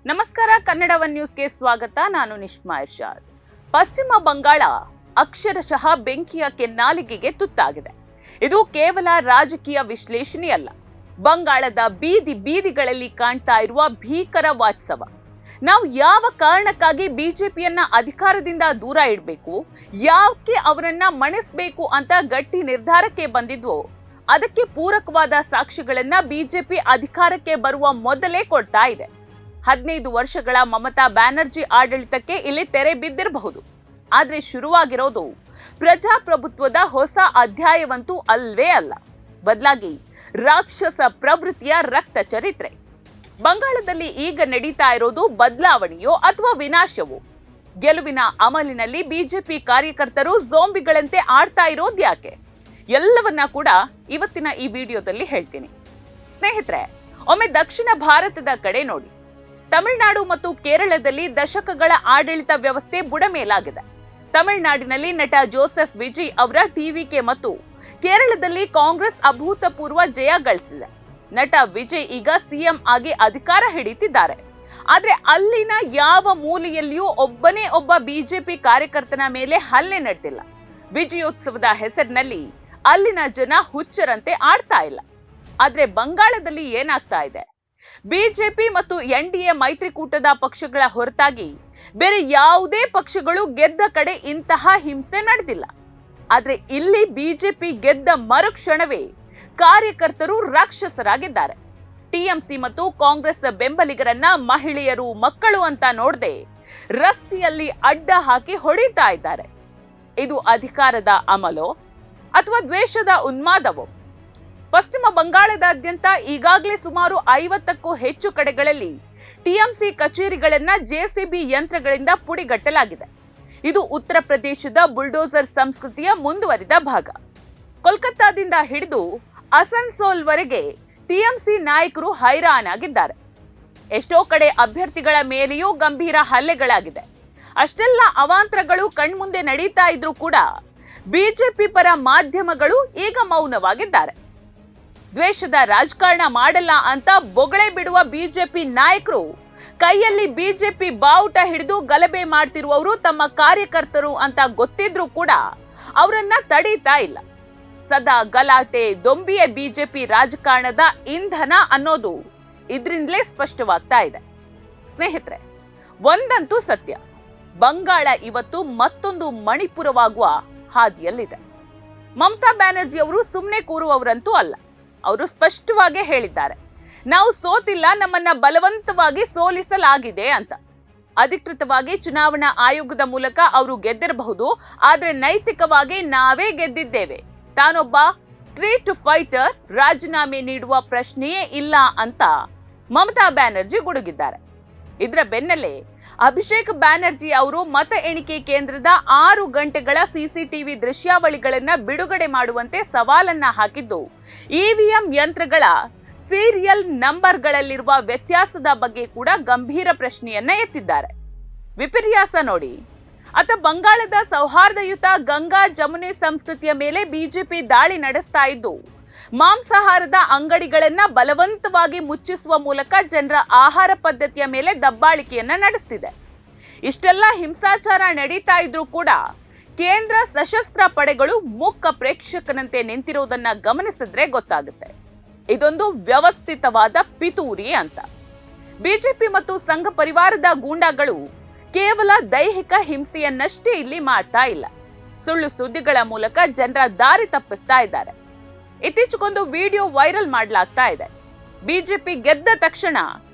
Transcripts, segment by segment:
ನಮಸ್ಕಾರ, ಕನ್ನಡ ಒನ್ ನ್ಯೂಸ್ಗೆ ಸ್ವಾಗತ. ನಾನು ನಿಶ್ಮಾ ಇರ್ಷಾದ್. ಪಶ್ಚಿಮ ಬಂಗಾಳ ಅಕ್ಷರಶಃ ಬೆಂಕಿಯ ಕೆನ್ನಾಲಿಗೆಗೆ ತುತ್ತಾಗಿದೆ. ಇದು ಕೇವಲ ರಾಜಕೀಯ ವಿಶ್ಲೇಷಣೆಯಲ್ಲ, ಬಂಗಾಳದ ಬೀದಿ ಬೀದಿಗಳಲ್ಲಿ ಕಾಣ್ತಾ ಇರುವ ಭೀಕರ ವಾಸ್ತವ. ನಾವು ಯಾವ ಕಾರಣಕ್ಕಾಗಿ ಬಿಜೆಪಿಯನ್ನ ಅಧಿಕಾರದಿಂದ ದೂರ ಇಡಬೇಕು, ಯಾಕೆ ಅವರನ್ನ ಮಣಿಸಬೇಕು ಅಂತ ಗಟ್ಟಿ ನಿರ್ಧಾರಕ್ಕೆ ಬಂದಿದ್ವೋ ಅದಕ್ಕೆ ಪೂರಕವಾದ ಸಾಕ್ಷಿಗಳನ್ನ ಬಿಜೆಪಿ ಅಧಿಕಾರಕ್ಕೆ ಬರುವ ಮೊದಲೇ ಕೊಡ್ತಾ ಇದೆ. 15 ವರ್ಷಗಳ ಮಮತಾ ಬ್ಯಾನರ್ಜಿ ಆಡಳಿತಕ್ಕೆ ಇಲ್ಲಿ ತೆರೆ ಬಿದ್ದಿರಬಹುದು, ಆದ್ರೆ ಶುರುವಾಗಿರೋದು ಪ್ರಜಾಪ್ರಭುತ್ವದ ಹೊಸ ಅಧ್ಯಾಯವಂತೂ ಅಲ್ವೇ ಅಲ್ಲ, ಬದಲಾಗಿ ರಾಕ್ಷಸ ಪ್ರವೃತ್ತಿಯ ರಕ್ತ ಚರಿತ್ರೆ. ಬಂಗಾಳದಲ್ಲಿ ಈಗ ನಡೀತಾ ಇರೋದು ಬದಲಾವಣೆಯೋ ಅಥವಾ ವಿನಾಶವೋ? ಗೆಲುವಿನ ಅಮಲಿನಲ್ಲಿ ಬಿಜೆಪಿ ಕಾರ್ಯಕರ್ತರು ಝೋಂಬಿಗಳಂತೆ ಆಡ್ತಾ ಇರೋದು ಯಾಕೆ? ಎಲ್ಲವನ್ನ ಕೂಡ ಇವತ್ತಿನ ಈ ವಿಡಿಯೋದಲ್ಲಿ ಹೇಳ್ತೀನಿ. ಸ್ನೇಹಿತರೆ, ಒಮ್ಮೆ ದಕ್ಷಿಣ ಭಾರತದ ಕಡೆ ನೋಡಿ. ತಮಿಳುನಾಡು ಮತ್ತು ಕೇರಳದಲ್ಲಿ ದಶಕಗಳ ಆಡಳಿತ ವ್ಯವಸ್ಥೆ ಬುಡಮೇಲಾಗಿದೆ. ತಮಿಳುನಾಡಿನಲ್ಲಿ ನಟ ಜೋಸೆಫ್ ವಿಜಯ್ ಅವರ ಟಿವಿಕೆ ಮತ್ತು ಕೇರಳದಲ್ಲಿ ಕಾಂಗ್ರೆಸ್ ಅಭೂತಪೂರ್ವ ಜಯ ಗಳಿಸಿದೆ. ನಟ ವಿಜಯ್ ಈಗ ಸಿಎಂ ಆಗಿ ಅಧಿಕಾರ ಹಿಡಿತಿದ್ದಾರೆ. ಆದ್ರೆ ಅಲ್ಲಿನ ಯಾವ ಮೂಲೆಯಲ್ಲಿಯೂ ಒಬ್ಬನೇ ಒಬ್ಬ ಬಿಜೆಪಿ ಕಾರ್ಯಕರ್ತನ ಮೇಲೆ ಹಲ್ಲೆ ನಡೆದಿಲ್ಲ. ವಿಜಯೋತ್ಸವದ ಹೆಸರಿನಲ್ಲಿ ಅಲ್ಲಿನ ಜನ ಹುಚ್ಚರಂತೆ ಆಡ್ತಾ ಇಲ್ಲ. ಆದ್ರೆ ಬಂಗಾಳದಲ್ಲಿ ಏನಾಗ್ತಾ ಇದೆ? ಬಿಜೆಪಿ ಮತ್ತು ಎನ್ಡಿಎ ಮೈತ್ರಿಕೂಟದ ಪಕ್ಷಗಳ ಹೊರತಾಗಿ ಬೇರೆ ಯಾವುದೇ ಪಕ್ಷಗಳು ಗೆದ್ದ ಕಡೆ ಇಂತಹ ಹಿಂಸೆ ನಡೆದಿಲ್ಲ. ಆದ್ರೆ ಇಲ್ಲಿ ಬಿಜೆಪಿ ಗೆದ್ದ ಮರುಕ್ಷಣವೇ ಕಾರ್ಯಕರ್ತರು ರಾಕ್ಷಸರಾಗಿದ್ದಾರೆ. ಟಿಎಂಸಿ ಮತ್ತು ಕಾಂಗ್ರೆಸ್ ಬೆಂಬಲಿಗರನ್ನ ಮಹಿಳೆಯರು, ಮಕ್ಕಳು ಅಂತ ನೋಡದೆ ರಸ್ತೆಯಲ್ಲಿ ಅಡ್ಡ ಹಾಕಿ ಹೊಡಿತಾ ಇದ್ದಾರೆ. ಇದು ಅಧಿಕಾರದ ಅಮಲೋ ಅಥವಾ ದ್ವೇಷದ ಉನ್ಮಾದವೋ? ಪಶ್ಚಿಮ ಬಂಗಾಳದಾದ್ಯಂತ ಈಗಾಗಲೇ ಸುಮಾರು 50ಕ್ಕೂ ಹೆಚ್ಚು ಕಡೆಗಳಲ್ಲಿ ಟಿಎಂಸಿ ಕಚೇರಿಗಳನ್ನ ಜೆಸಿಬಿ ಯಂತ್ರಗಳಿಂದ ಪುಡಿಗಟ್ಟಲಾಗಿದೆ. ಇದು ಉತ್ತರ ಪ್ರದೇಶದ ಬುಲ್ಡೋಸರ್ ಸಂಸ್ಕೃತಿಯ ಮುಂದುವರಿದ ಭಾಗ. ಕೋಲ್ಕತ್ತಾದಿಂದ ಹಿಡಿದು ಅಸನ್ಸೋಲ್ವರೆಗೆ ಟಿಎಂಸಿ ನಾಯಕರು ಹೈರಾಣಾಗಿದ್ದಾರೆ. ಎಷ್ಟೋ ಕಡೆ ಅಭ್ಯರ್ಥಿಗಳ ಮೇಲೆಯೂ ಗಂಭೀರ ಹಲ್ಲೆಗಳಾಗಿದೆ. ಅಷ್ಟೆಲ್ಲ ಅವಾಂತರಗಳು ಕಣ್ಮುಂದೆ ನಡೀತಾ ಇದ್ರೂ ಕೂಡ ಬಿಜೆಪಿ ಪರ ಮಾಧ್ಯಮಗಳು ಈಗ ಮೌನವಾಗಿದ್ದಾರೆ. ದ್ವೇಷದ ರಾಜಕಾರಣ ಮಾಡಲ್ಲ ಅಂತ ಬೊಗಳೆ ಬಿಡುವ ಬಿಜೆಪಿ ನಾಯಕರು ಕೈಯಲ್ಲಿ ಬಿಜೆಪಿ ಬಾವುಟ ಹಿಡಿದು ಗಲಭೆ ಮಾಡ್ತಿರುವವರು ತಮ್ಮ ಕಾರ್ಯಕರ್ತರು ಅಂತ ಗೊತ್ತಿದ್ರೂ ಕೂಡ ಅವರನ್ನ ತಡೀತಾ ಇಲ್ಲ. ಸದಾ ಗಲಾಟೆ, ದೊಂಬಿಯ ಬಿಜೆಪಿ ರಾಜಕಾರಣದ ಇಂಧನ ಅನ್ನೋದು ಇದರಿಂದಲೇ ಸ್ಪಷ್ಟವಾಗ್ತಾ ಇದೆ. ಸ್ನೇಹಿತರೆ, ಒಂದಂತೂ ಸತ್ಯ, ಬಂಗಾಳ ಇವತ್ತು ಮತ್ತೊಂದು ಮಣಿಪುರವಾಗುವ ಹಾದಿಯಲ್ಲಿದೆ. ಮಮತಾ ಬ್ಯಾನರ್ಜಿ ಅವರು ಸುಮ್ಮನೆ ಕೂರುವವರಂತೂ ಅಲ್ಲ. ಅವರು ಸ್ಪಷ್ಟವಾಗಿ ಹೇಳಿದ್ದಾರೆ, ನಾವು ಸೋತಿಲ್ಲ, ನಮ್ಮನ್ನ ಬಲವಂತವಾಗಿ ಸೋಲಿಸಲಾಗಿದೆ ಅಂತ. ಅಧಿಕೃತವಾಗಿ ಚುನಾವಣಾ ಆಯೋಗದ ಮೂಲಕ ಅವರು ಗೆದ್ದಿರಬಹುದು, ಆದ್ರೆ ನೈತಿಕವಾಗಿ ನಾವೇ ಗೆದ್ದಿದ್ದೇವೆ. ತಾನೊಬ್ಬ ಸ್ಟ್ರೀಟ್ ಫೈಟರ್, ರಾಜೀನಾಮೆ ನೀಡುವ ಪ್ರಶ್ನೆಯೇ ಇಲ್ಲ ಅಂತ ಮಮತಾ ಬ್ಯಾನರ್ಜಿ ಗುಡುಗಿದ್ದಾರೆ. ಇದರ ಬೆನ್ನಲ್ಲೇ ಅಭಿಷೇಕ್ ಬ್ಯಾನರ್ಜಿ ಅವರು ಮತ ಎಣಿಕೆ ಕೇಂದ್ರದ 6 ಗಂಟೆಗಳ ಸಿಸಿಟಿವಿ ದೃಶ್ಯಾವಳಿಗಳನ್ನ ಬಿಡುಗಡೆ ಮಾಡುವಂತೆ ಸವಾಲನ್ನ ಹಾಕಿದ್ದು, ಇವಿಎಂ ಯಂತ್ರಗಳ ಸೀರಿಯಲ್ ನಂಬರ್ಗಳಲ್ಲಿರುವ ವ್ಯತ್ಯಾಸದ ಬಗ್ಗೆ ಕೂಡ ಗಂಭೀರ ಪ್ರಶ್ನೆಯನ್ನ ಎತ್ತಿದ್ದಾರೆ. ವಿಪರ್ಯಾಸ ನೋಡಿ. ಬಂಗಾಳದ ಸೌಹಾರ್ದಯುತ ಗಂಗಾ ಜಮುನೆ ಸಂಸ್ಕೃತಿಯ ಮೇಲೆ ಬಿಜೆಪಿ ದಾಳಿ ನಡೆಸ್ತಾ ಇದ್ದು, ಮಾಂಸಾಹಾರದ ಅಂಗಡಿಗಳನ್ನ ಬಲವಂತವಾಗಿ ಮುಚ್ಚಿಸುವ ಮೂಲಕ ಜನರ ಆಹಾರ ಪದ್ಧತಿಯ ಮೇಲೆ ದಬ್ಬಾಳಿಕೆಯನ್ನ ನಡೆಸ್ತಿದೆ. ಇಷ್ಟೆಲ್ಲ ಹಿಂಸಾಚಾರ ನಡೀತಾ ಇದ್ರೂ ಕೂಡ ಕೇಂದ್ರ ಸಶಸ್ತ್ರ ಪಡೆಗಳು ಮೂಕ ಪ್ರೇಕ್ಷಕನಂತೆ ನಿಂತಿರೋದನ್ನ ಗಮನಿಸಿದ್ರೆ ಗೊತ್ತಾಗುತ್ತೆ, ಇದೊಂದು ವ್ಯವಸ್ಥಿತವಾದ ಪಿತೂರಿ ಅಂತ. ಬಿಜೆಪಿ ಮತ್ತು ಸಂಘ ಪರಿವಾರದ ಗೂಂಡಾಗಳು ಕೇವಲ ದೈಹಿಕ ಹಿಂಸೆಯನ್ನಷ್ಟೇ ಇಲ್ಲಿ ಮಾಡ್ತಾ ಇಲ್ಲ, ಸುಳ್ಳು ಸುದ್ದಿಗಳ ಮೂಲಕ ಜನರ ದಾರಿ ತಪ್ಪಿಸ್ತಾ ಇದ್ದಾರೆ. ಇತ್ತೀಚೆಗೊಂದು ವಿಡಿಯೋ ವೈರಲ್ ಮಾಡಲಾಗ್ತಾ ಇದೆ. ಬಿಜೆಪಿ ಗೆದ್ದ ತಕ್ಷಣ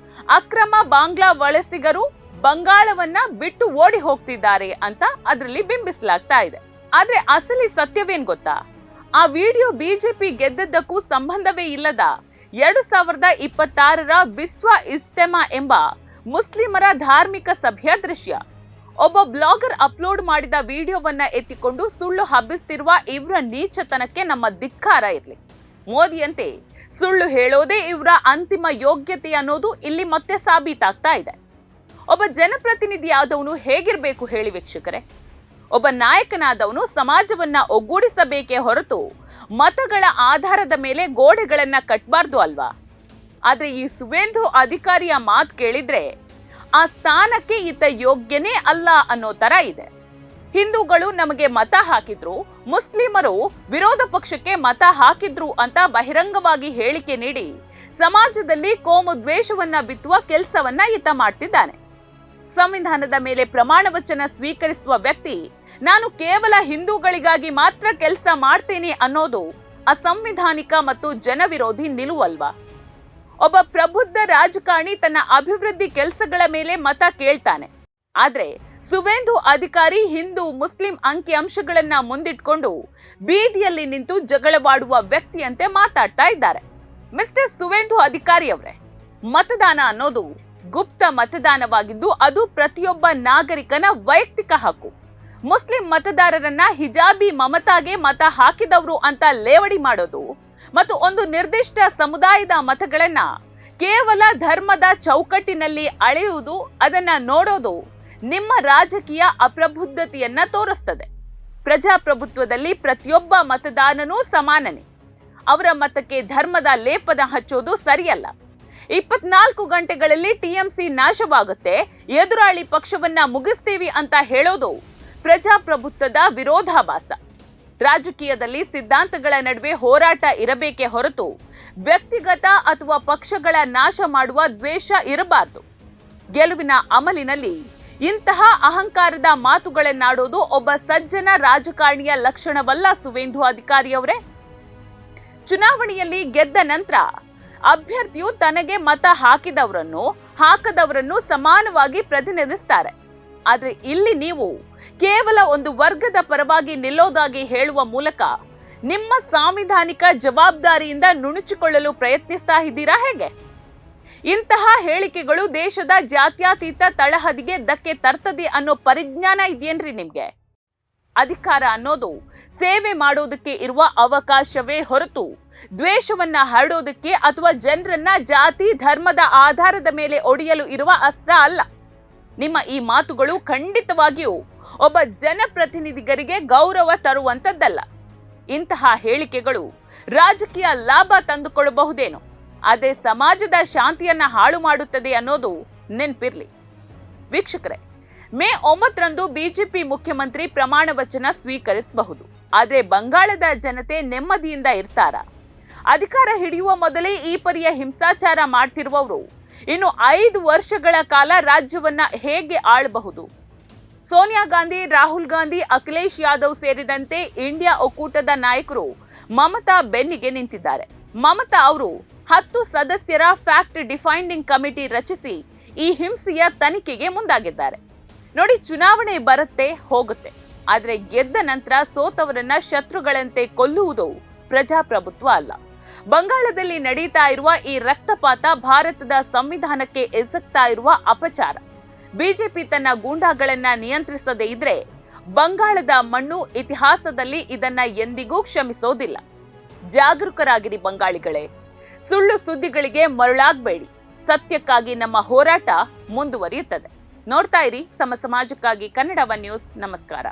ಅಕ್ರಮ ಬಾಂಗ್ಲಾ ವಲಸಿಗರು ಬಂಗಾಳವನ್ನ ಬಿಟ್ಟು ಓಡಿ ಹೋಗ್ತಿದ್ದಾರೆ ಅಂತ ಅದರಲ್ಲಿ ಬಿಂಬಿಸಲಾಗ್ತಾ ಇದೆ. ಆದ್ರೆ ಅಸಲಿ ಸತ್ಯವೇನ್ ಗೊತ್ತಾ? ಆ ವಿಡಿಯೋ ಬಿಜೆಪಿ ಗೆದ್ದದ್ದಕ್ಕೂ ಸಂಬಂಧವೇ ಇಲ್ಲದ 2026ರ ವಿಶ್ವ ಇಜ್ತೆಮಾ ಎಂಬ ಮುಸ್ಲಿಮರ ಧಾರ್ಮಿಕ ಸಭೆಯ ದೃಶ್ಯ. ಒಬ್ಬ ಬ್ಲಾಗರ್ ಅಪ್ಲೋಡ್ ಮಾಡಿದ ವಿಡಿಯೋವನ್ನ ಎತ್ತಿಕೊಂಡು ಸುಳ್ಳು ಹಬ್ಬಿಸ್ತಿರುವ ಇವರ ನೀಚತನಕ್ಕೆ ನಮ್ಮ ಧಿಕ್ಕಾರ ಇರಲಿ. ಮೋದಿಯಂತೆ ಸುಳ್ಳು ಹೇಳೋದೇ ಇವರ ಅಂತಿಮ ಯೋಗ್ಯತೆ ಅನ್ನೋದು ಇಲ್ಲಿ ಮತ್ತೆ ಸಾಬೀತಾಗ್ತಾ ಇದೆ. ಒಬ್ಬ ಜನಪ್ರತಿನಿಧಿಯಾದವನು ಹೇಗಿರ್ಬೇಕು ಹೇಳಿ ವೀಕ್ಷಕರೇ? ಒಬ್ಬ ನಾಯಕನಾದವನು ಸಮಾಜವನ್ನ ಒಗ್ಗೂಡಿಸಬೇಕೇ ಹೊರತು ಮತಗಳ ಆಧಾರದ ಮೇಲೆ ಗೋಡೆಗಳನ್ನ ಕಟ್ಟಬಾರ್ದು ಅಲ್ವಾ? ಆದ್ರೆ ಈ ಸುವೇಂದು ಅಧಿಕಾರಿಯ ಮಾತು ಕೇಳಿದ್ರೆ ಆ ಸ್ಥಾನಕ್ಕೆ ಈತ ಯೋಗ್ಯನೇ ಅಲ್ಲ ಅನ್ನೋ ತರ ಇದೆ. ಹಿಂದೂಗಳು ನಮಗೆ ಮತ ಹಾಕಿದ್ರು, ಮುಸ್ಲಿಮರು ವಿರೋಧ ಪಕ್ಷಕ್ಕೆ ಮತ ಹಾಕಿದ್ರು ಅಂತ ಬಹಿರಂಗವಾಗಿ ಹೇಳಿಕೆ ನೀಡಿ ಸಮಾಜದಲ್ಲಿ ಕೋಮು ದ್ವೇಷವನ್ನ ಬಿತ್ತುವ ಕೆಲಸವನ್ನ ಈತ ಮಾಡ್ತಿದ್ದಾನೆ. ಸಂವಿಧಾನದ ಮೇಲೆ ಪ್ರಮಾಣ ವಚನ ಸ್ವೀಕರಿಸುವ ವ್ಯಕ್ತಿ ನಾನು ಕೇವಲ ಹಿಂದೂಗಳಿಗಾಗಿ ಮಾತ್ರ ಕೆಲಸ ಮಾಡ್ತೀನಿ ಅನ್ನೋದು ಅಸಂವಿಧಾನಿಕ ಮತ್ತು ಜನವಿರೋಧಿ ನಿಲುವಲ್ವಾ? ಒಬ್ಬ ಪ್ರಬುದ್ಧ ರಾಜಕಾರಣಿ ತನ್ನ ಅಭಿವೃದ್ಧಿ ಕೆಲಸಗಳ ಮೇಲೆ ಮತ ಕೇಳ್ತಾನೆ. ಆದ್ರೆ ಸುವೇಂದು ಅಧಿಕಾರಿ ಹಿಂದೂ ಮುಸ್ಲಿಂ ಅಂಕಿಅಂಶಗಳನ್ನ ಮುಂದಿಟ್ಕೊಂಡು ಬೀದಿಯಲ್ಲಿ ನಿಂತು ಜಗಳವಾಡುವ ವ್ಯಕ್ತಿಯಂತೆ ಮಾತಾಡ್ತಾ ಇದ್ದಾರೆ. ಮಿಸ್ಟರ್ ಸುವೇಂದು ಅಧಿಕಾರಿ ಅವರೇ, ಮತದಾನ ಅನ್ನೋದು ಗುಪ್ತ ಮತದಾನವಾಗಿದ್ದು ಅದು ಪ್ರತಿಯೊಬ್ಬ ನಾಗರಿಕನ ವೈಯಕ್ತಿಕ ಹಕ್ಕು. ಮುಸ್ಲಿಂ ಮತದಾರರನ್ನ ಹಿಜಾಬಿ ಮಮತಾಗೆ ಮತ ಹಾಕಿದವರು ಅಂತ ಲೇವಡಿ ಮಾಡೋದು ಮತ್ತು ಒಂದು ನಿರ್ದಿಷ್ಟ ಸಮುದಾಯದ ಮತಗಳನ್ನ ಕೇವಲ ಧರ್ಮದ ಚೌಕಟ್ಟಿನಲ್ಲಿ ಅಳೆಯುವುದು, ಅದನ್ನ ನೋಡೋದು ನಿಮ್ಮ ರಾಜಕೀಯ ಅಪ್ರಬುದ್ಧತೆಯನ್ನ ತೋರಿಸ್ತದೆ. ಪ್ರಜಾಪ್ರಭುತ್ವದಲ್ಲಿ ಪ್ರತಿಯೊಬ್ಬ ಮತದಾನನೂ ಸಮಾನನೇ. ಅವರ ಮತಕ್ಕೆ ಧರ್ಮದ ಲೇಪನ ಹಚ್ಚೋದು ಸರಿಯಲ್ಲ. 24 ಗಂಟೆಗಳಲ್ಲಿ ಟಿಎಂಸಿ ನಾಶವಾಗುತ್ತೆ, ಎದುರಾಳಿ ಪಕ್ಷವನ್ನ ಮುಗಿಸ್ತೀವಿ ಅಂತ ಹೇಳೋದು ಪ್ರಜಾಪ್ರಭುತ್ವದ ವಿರೋಧಾಭಾಸ. ರಾಜಕೀಯದಲ್ಲಿ ಸಿದ್ಧಾಂತಗಳ ನಡುವೆ ಹೋರಾಟ ಇರಬೇಕೇ ಹೊರತು ವ್ಯಕ್ತಿಗತ ಅಥವಾ ಪಕ್ಷಗಳ ನಾಶ ಮಾಡುವ ದ್ವೇಷ ಇರಬಾರದು. ಗೆಲುವಿನ ಅಮಲಿನಲ್ಲಿ ಇಂತಹ ಅಹಂಕಾರದ ಮಾತುಗಳನ್ನಾಡೋದು ಒಬ್ಬ ಸಜ್ಜನ ರಾಜಕಾರಣಿಯ ಲಕ್ಷಣವಲ್ಲ. ಸುವೇಂದು ಅಧಿಕಾರಿ ಅವರೇ, ಚುನಾವಣೆಯಲ್ಲಿ ಗೆದ್ದ ನಂತರ ಅಭ್ಯರ್ಥಿಯು ತನಗೆ ಮತ ಹಾಕದವರನ್ನು ಸಮಾನವಾಗಿ ಪ್ರತಿನಿಧಿಸ್ತಾರೆ. ಆದ್ರೆ ಇಲ್ಲಿ ನೀವು ಕೇವಲ ಒಂದು ವರ್ಗದ ಪರವಾಗಿ ನಿಲ್ಲೋದಾಗಿ ಹೇಳುವ ಮೂಲಕ ನಿಮ್ಮ ಸಾಂವಿಧಾನಿಕ ಜವಾಬ್ದಾರಿಯಿಂದ ನುಣುಚಿಕೊಳ್ಳಲು ಪ್ರಯತ್ನಿಸ್ತಾ ಇದ್ದೀರಾ ಹೇಗೆ? ಇಂತಹ ಹೇಳಿಕೆಗಳು ದೇಶದ ಜಾತ್ಯತೀತ ತಳಹದಿಗೆ ಧಕ್ಕೆ ತರ್ತದೆ ಅನ್ನೋ ಪರಿಜ್ಞಾನ ಇದೆಯೇನ್ರಿ ನಿಮ್ಗೆ? ಅಧಿಕಾರ ಅನ್ನೋದು ಸೇವೆ ಮಾಡೋದಕ್ಕೆ ಇರುವ ಅವಕಾಶವೇ ಹೊರತು ದ್ವೇಷವನ್ನ ಹರಡೋದಕ್ಕೆ ಅಥವಾ ಜನರನ್ನ ಜಾತಿ ಧರ್ಮದ ಆಧಾರದ ಮೇಲೆ ಒಡೆಯಲು ಇರುವ ಅಸ್ತ್ರ ಅಲ್ಲ. ನಿಮ್ಮ ಈ ಮಾತುಗಳು ಖಂಡಿತವಾಗಿಯೂ ಒಬ್ಬ ಜನಪ್ರತಿನಿಧಿಗರಿಗೆ ಗೌರವ ತರುವಂತದ್ದಲ್ಲ. ಇಂತಹ ಹೇಳಿಕೆಗಳು ರಾಜಕೀಯ ಲಾಭ ತಂದುಕೊಳ್ಳಬಹುದೇನೋ, ಆದರೆ ಸಮಾಜದ ಶಾಂತಿಯನ್ನ ಹಾಳು ಮಾಡುತ್ತದೆ ಅನ್ನೋದು ನೆನ್ಪಿರ್ಲಿ. ವೀಕ್ಷಕರೇ, ಮೇ 9ರಂದು ಬಿಜೆಪಿ ಮುಖ್ಯಮಂತ್ರಿ ಪ್ರಮಾಣ ವಚನ ಸ್ವೀಕರಿಸಬಹುದು. ಆದ್ರೆ ಬಂಗಾಳದ ಜನತೆ ನೆಮ್ಮದಿಯಿಂದ ಇರ್ತಾರ? ಅಧಿಕಾರ ಹಿಡಿಯುವ ಮೊದಲೇ ಈ ಪರಿಯ ಹಿಂಸಾಚಾರ ಮಾಡ್ತಿರುವವರು ಇನ್ನು 5 ವರ್ಷಗಳ ಕಾಲ ರಾಜ್ಯವನ್ನ ಹೇಗೆ ಆಳಬಹುದು? ಸೋನಿಯಾ ಗಾಂಧಿ, ರಾಹುಲ್ ಗಾಂಧಿ, ಅಖಿಲೇಶ್ ಯಾದವ್ ಸೇರಿದಂತೆ ಇಂಡಿಯಾ ಒಕ್ಕೂಟದ ನಾಯಕರು ಮಮತಾ ಬೆನ್ನಿಗೆ ನಿಂತಿದ್ದಾರೆ. ಮಮತಾ ಅವರು 10 ಸದಸ್ಯರ ಫ್ಯಾಕ್ಟ್ ಡಿಫೈಂಡಿಂಗ್ ಕಮಿಟಿ ರಚಿಸಿ ಈ ಹಿಂಸೆಯ ತನಿಖೆಗೆ ಮುಂದಾಗಿದ್ದಾರೆ. ನೋಡಿ, ಚುನಾವಣೆ ಬರುತ್ತೆ ಹೋಗುತ್ತೆ, ಆದ್ರೆ ಗೆದ್ದ ನಂತರ ಸೋತವರನ್ನ ಶತ್ರುಗಳಂತೆ ಕೊಲ್ಲುವುದು ಪ್ರಜಾಪ್ರಭುತ್ವ ಅಲ್ಲ. ಬಂಗಾಳದಲ್ಲಿ ನಡೀತಾ ಇರುವ ಈ ರಕ್ತಪಾತ ಭಾರತದ ಸಂವಿಧಾನಕ್ಕೆ ಎಸಗ್ತಾ ಇರುವ ಅಪಚಾರ. ಬಿಜೆಪಿ ತನ್ನ ಗೂಂಡಾಗಳನ್ನ ನಿಯಂತ್ರಿಸದೇ ಇದ್ರೆ ಬಂಗಾಳದ ಮಣ್ಣು ಇತಿಹಾಸದಲ್ಲಿ ಇದನ್ನ ಎಂದಿಗೂ ಕ್ಷಮಿಸೋದಿಲ್ಲ. ಜಾಗರೂಕರಾಗಿರಿ ಬಂಗಾಳಿಗಳೇ. ಸುಳ್ಳು ಸುದ್ದಿಗಳಿಗೆ ಮರುಳಾಗಬೇಡಿ. ಸತ್ಯಕ್ಕಾಗಿ ನಮ್ಮ ಹೋರಾಟ ಮುಂದುವರಿಯುತ್ತದೆ. ನೋಡ್ತಾ ಇರಿ ಸಮ ಸಮಾಜಕ್ಕಾಗಿ ಕನ್ನಡ ಒನ್ ನ್ಯೂಸ್. ನಮಸ್ಕಾರ.